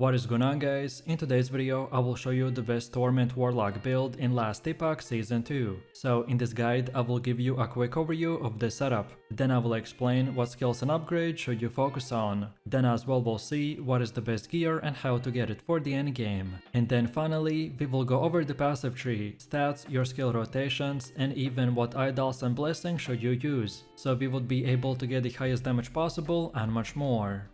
What is going on, guys? In today's video I will show you the best Torment Warlock build in last Epoch Season 2. So in this guide I will give you a quick overview of the setup. Then I will explain what skills and upgrades should you focus on. Then as well we'll see what is the best gear and how to get it for the endgame. And then finally we will go over the passive tree, stats, your skill rotations, and even what idols and blessings should you use. So we would be able to get the highest damage possible and much more.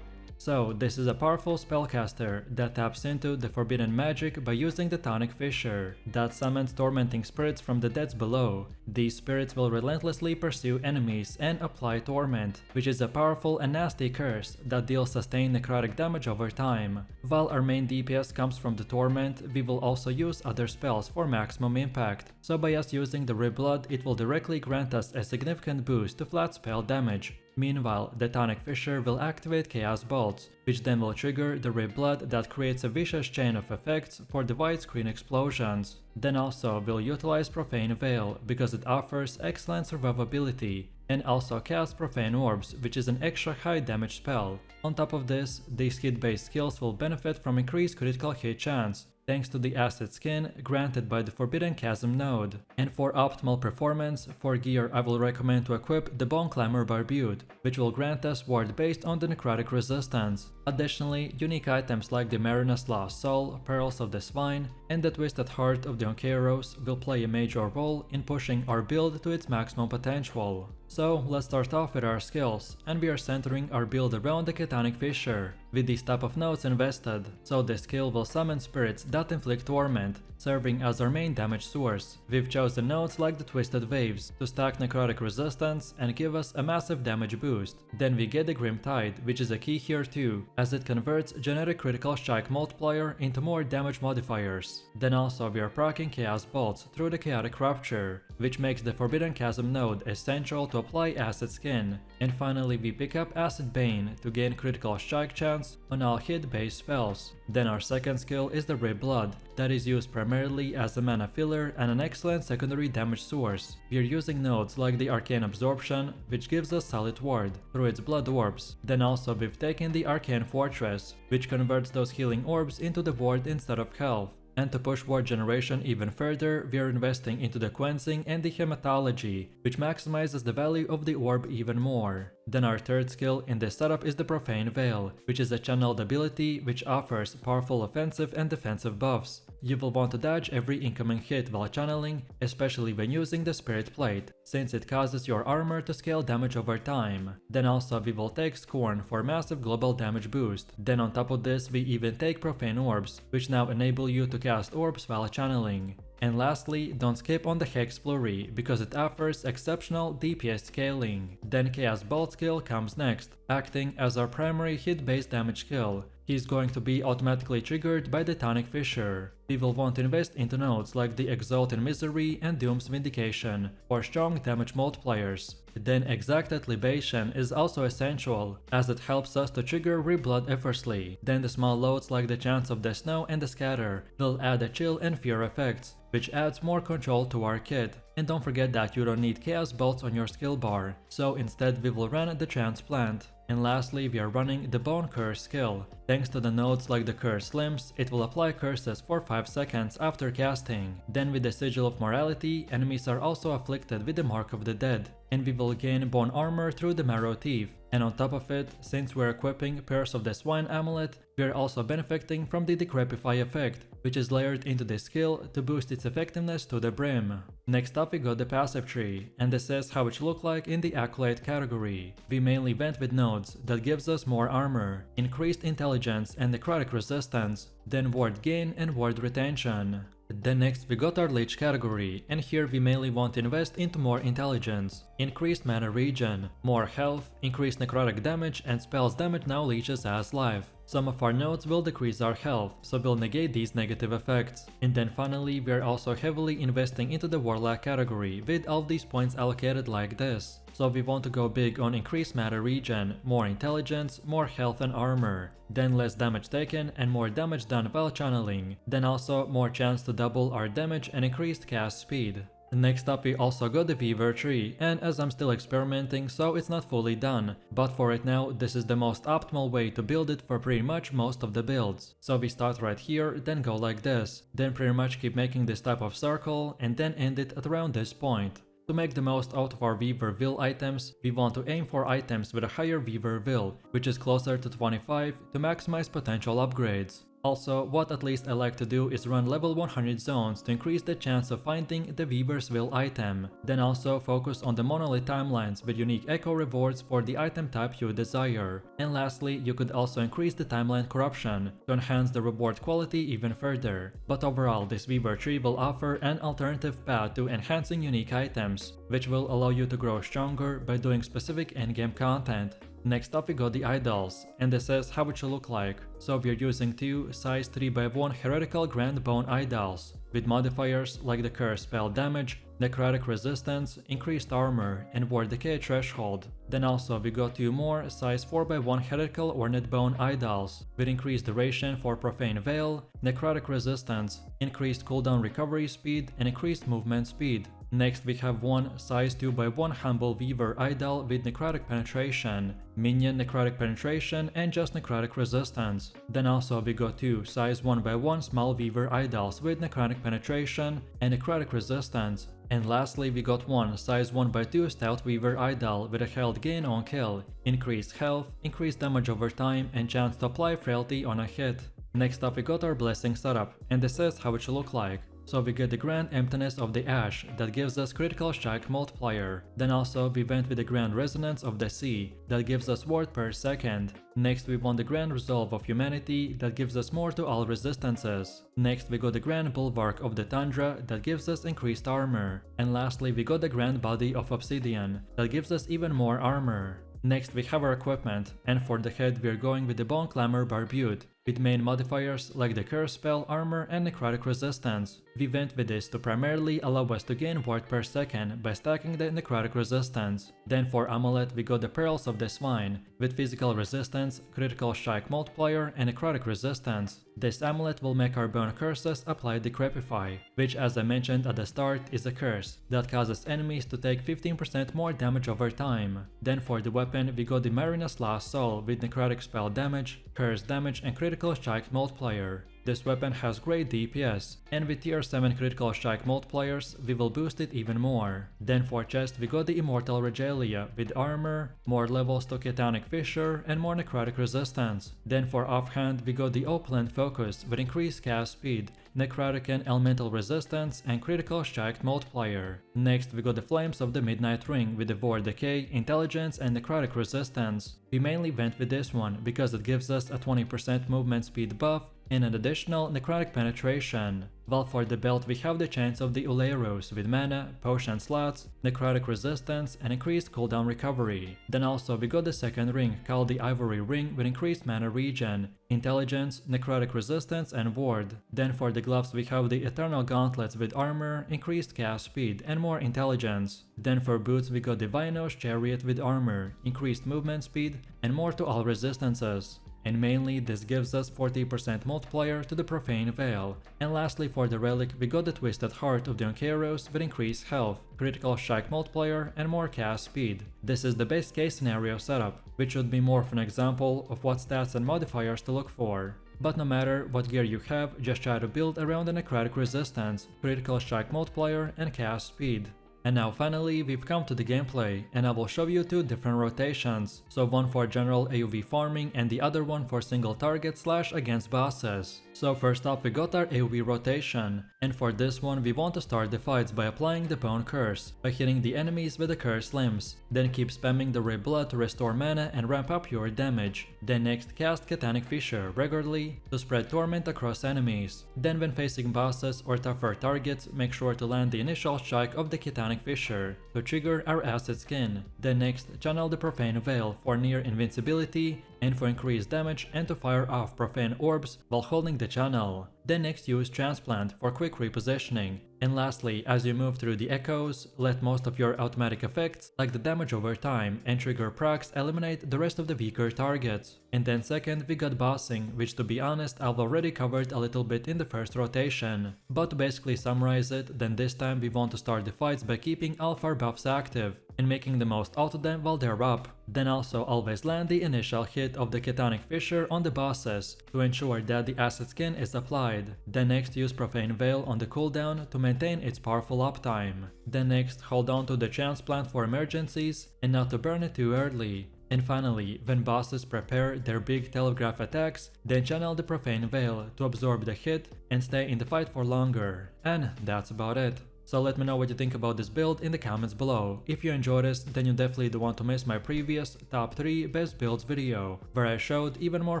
So this is a powerful spellcaster that taps into the forbidden magic by using the Tonic Fissure that summons tormenting spirits from the depths below. These spirits will relentlessly pursue enemies and apply torment, which is a powerful and nasty curse that deals sustained necrotic damage over time. While our main DPS comes from the torment, we will also use other spells for maximum impact. So by us using the Rib Blood, it will directly grant us a significant boost to flat spell damage. Meanwhile, the Tonic Fissure will activate Chaos Bolts, which then will trigger the Rib Blood that creates a vicious chain of effects for the widescreen explosions. Then also we'll utilize Profane Veil because it offers excellent survivability, and also cast Profane Orbs, which is an extra high damage spell. On top of this, these hit-based skills will benefit from increased critical hit chance, thanks to the acid skin granted by the Forbidden Chasm node. And for optimal performance, for gear I will recommend to equip the Bone Climber Barbute, which will grant us ward based on the necrotic resistance. Additionally, unique items like the Marinus Lost Soul, Pearls of the Swine, and the Twisted Heart of the Onkeros will play a major role in pushing our build to its maximum potential. So let's start off with our skills, and we are centering our build around the Tonic Fissure, with these type of nodes invested. So this skill will summon spirits that inflict torment, serving as our main damage source. We've chosen nodes like the Twisted Waves to stack necrotic resistance and give us a massive damage boost. Then we get the Grim Tide, which is a key here too, as it converts generic critical strike multiplier into more damage modifiers. Then also we are proccing Chaos Bolts through the Chaotic Rupture, which makes the Forbidden Chasm node essential to apply Acid Skin. And finally we pick up Acid Bane to gain critical strike chance on all hit-based spells. Then our second skill is the Rib Blood, that is used primarily as a mana filler and an excellent secondary damage source. We are using nodes like the Arcane Absorption, which gives us solid ward through its blood orbs. Then also we've taken the Arcane Fortress, which converts those healing orbs into the ward instead of health. And to push ward generation even further, we are investing into the cleansing and the hematology, which maximizes the value of the orb even more. Then our third skill in this setup is the Profane Veil, which is a channeled ability which offers powerful offensive and defensive buffs. You will want to dodge every incoming hit while channeling, especially when using the Spirit Plate, since it causes your armor to scale damage over time. Then also we will take Scorn for massive global damage boost. Then on top of this we even take Profane Orbs, which now enable you to cast orbs while channeling. And lastly, don't skip on the Hex Flurry because it offers exceptional DPS scaling. Then Chaos Bolt skill comes next, acting as our primary hit-based damage skill. He's going to be automatically triggered by the Tonic Fissure. We will want to invest into nodes like the Exalt in Misery and Doom's Vindication for strong damage multipliers. Then Exacted Libation is also essential, as it helps us to trigger Rib Blood effortlessly. Then the small loads like the Chance of the Snow and the Scatter will add a chill and fear effects, which adds more control to our kit. And don't forget that you don't need Chaos Bolts on your skill bar, so instead we will run the Transplant. And lastly we are running the Bone Curse skill. Thanks to the nodes like the Curse Limbs, it will apply curses for 5 seconds after casting. Then with the Sigil of Morality, enemies are also afflicted with the Mark of the Dead, and we will gain bone armor through the Marrow Teeth. And on top of it, since we're equipping Pearls of the Swine Amulet, we are also benefiting from the Decrepify effect, which is layered into this skill to boost its effectiveness to the brim. Next up we got the passive tree, and this is how it look like in the Acolyte category. We mainly went with nodes that gives us more armor, increased intelligence and necrotic resistance, then ward gain and ward retention. Then next we got our Leech category, and here we mainly want to invest into more intelligence, increased mana regen, more health, increased necrotic damage, and spells damage now leeches as life. Some of our nodes will decrease our health, so we'll negate these negative effects. And then finally we are also heavily investing into the Warlock category with all of these points allocated like this. So we want to go big on increased mana regen, more intelligence, more health and armor, then less damage taken and more damage done while channeling, then also more chance to double our damage and increased cast speed. Next up we also got the Weaver tree, and as I'm still experimenting so it's not fully done, but for right now this is the most optimal way to build it for pretty much most of the builds. So we start right here, then go like this, then pretty much keep making this type of circle and then end it at around this point. To make the most out of our Weaver will items, we want to aim for items with a higher Weaver will, which is closer to 25 to maximize potential upgrades. Also, what at least I like to do is run level 100 zones to increase the chance of finding the Weaver's Will item. Then also focus on the monolith timelines with unique echo rewards for the item type you desire. And lastly, you could also increase the timeline corruption to enhance the reward quality even further. But overall, this Weaver tree will offer an alternative path to enhancing unique items, which will allow you to grow stronger by doing specific endgame content. Next up we got the idols, and this is how it should look like. So we are using two size 3x1 heretical grand bone idols, with modifiers like the curse spell damage, necrotic resistance, increased armor, and ward decay threshold. Then also we got two more size 4x1 heretical ornate bone idols, with increased duration for profane veil, necrotic resistance, increased cooldown recovery speed, and increased movement speed. Next we have one size 2x1 humble weaver idol with necrotic penetration, minion necrotic penetration, and just necrotic resistance. Then also we got two size 1x1 small weaver idols with necrotic penetration and necrotic resistance. And lastly we got one size 1x2 stout weaver idol with a health gain on kill, increased health, increased damage over time, and chance to apply frailty on a hit. Next up we got our blessing setup, and this is how it should look like. So we get the Grand Emptiness of the Ash that gives us critical strike multiplier. Then also we went with the Grand Resonance of the Sea that gives us ward per second. Next we want the Grand Resolve of Humanity that gives us more to all resistances. Next we got the Grand Bulwark of the Tundra that gives us increased armor. And lastly we got the Grand Body of Obsidian that gives us even more armor. Next we have our equipment, and for the head we are going with the Bone Clamor Barbute, with main modifiers like the curse spell, armor, and necrotic resistance. We went with this to primarily allow us to gain ward per second by stacking the necrotic resistance. Then for amulet we got the Pearls of the Swine, with physical resistance, critical strike multiplier, and necrotic resistance. This amulet will make our bone curses apply Decrepify, which as I mentioned at the start is a curse that causes enemies to take 15% more damage over time. Then for the weapon we got the Marinus Lost Soul with necrotic spell damage, curse damage, and critical strike multiplier. This weapon has great DPS, and with tier 7 critical strike multipliers we will boost it even more. Then for chest we got the Immortal Regalia with armor, more levels to Ketanic Fissure, and more necrotic resistance. Then for offhand we got the Opulent Focus with increased cast speed, necrotic and elemental resistance, and critical strike multiplier. Next we got the Flames of the Midnight Ring with the ward decay, intelligence, and necrotic resistance. We mainly went with this one because it gives us a 20% movement speed buff and an additional necrotic penetration. While for the belt we have the Chains of the Uleiros with mana, potion slots, necrotic resistance, and increased cooldown recovery. Then also we got the second ring called the Ivory Ring with increased mana regen, intelligence, necrotic resistance, and ward. Then for the gloves we have the Eternal Gauntlets with armor, increased cast speed, and more intelligence. Then for boots we got the Vinos Chariot with armor, increased movement speed, and more to all resistances. And mainly this gives us 40% multiplier to the Profane Veil. And lastly for the relic we got the Twisted Heart of the Onkeros with increased health, critical strike multiplier, and more cast speed. This is the best case scenario setup, which should be more of an example of what stats and modifiers to look for. But no matter what gear you have, just try to build around the necrotic resistance, critical strike multiplier, and cast speed. And now finally we've come to the gameplay, and I will show you two different rotations, so one for general AoV farming and the other one for single target / against bosses. So first up we got our AoV rotation, and for this one we want to start the fights by applying the Bone Curse, by hitting the enemies with the cursed limbs, then keep spamming the Red Blood to restore mana and ramp up your damage. Then next cast Ketanic Fissure regularly to spread torment across enemies. Then when facing bosses or tougher targets, make sure to land the initial strike of the Ketanic Fissure to trigger our Acid Skin. Then next channel the Profane Veil for near invincibility and for increased damage, and to fire off profane orbs while holding the channel. Then next use Transplant for quick repositioning, And lastly, as you move through the echoes, let most of your automatic effects, like the damage over time and trigger procs, eliminate the rest of the weaker targets. And then second, we got bossing, which to be honest I've already covered a little bit in the first rotation. But to basically summarize it, then this time we want to start the fights by keeping all of our buffs active and making the most out of them while they're up. Then also always land the initial hit of the Ketonic Fissure on the bosses to ensure that the acid skin is applied. Then next use Profane Veil on the cooldown to maintain its powerful uptime. Then next hold on to the chance plant for emergencies and not to burn it too early. And finally, when bosses prepare their big telegraph attacks, then channel the Profane Veil to absorb the hit and stay in the fight for longer. And that's about it. So let me know what you think about this build in the comments below. If you enjoyed this, then you definitely don't want to miss my previous top 3 best builds video, where I showed even more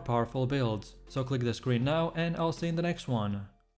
powerful builds. So click the screen now and I'll see you in the next one.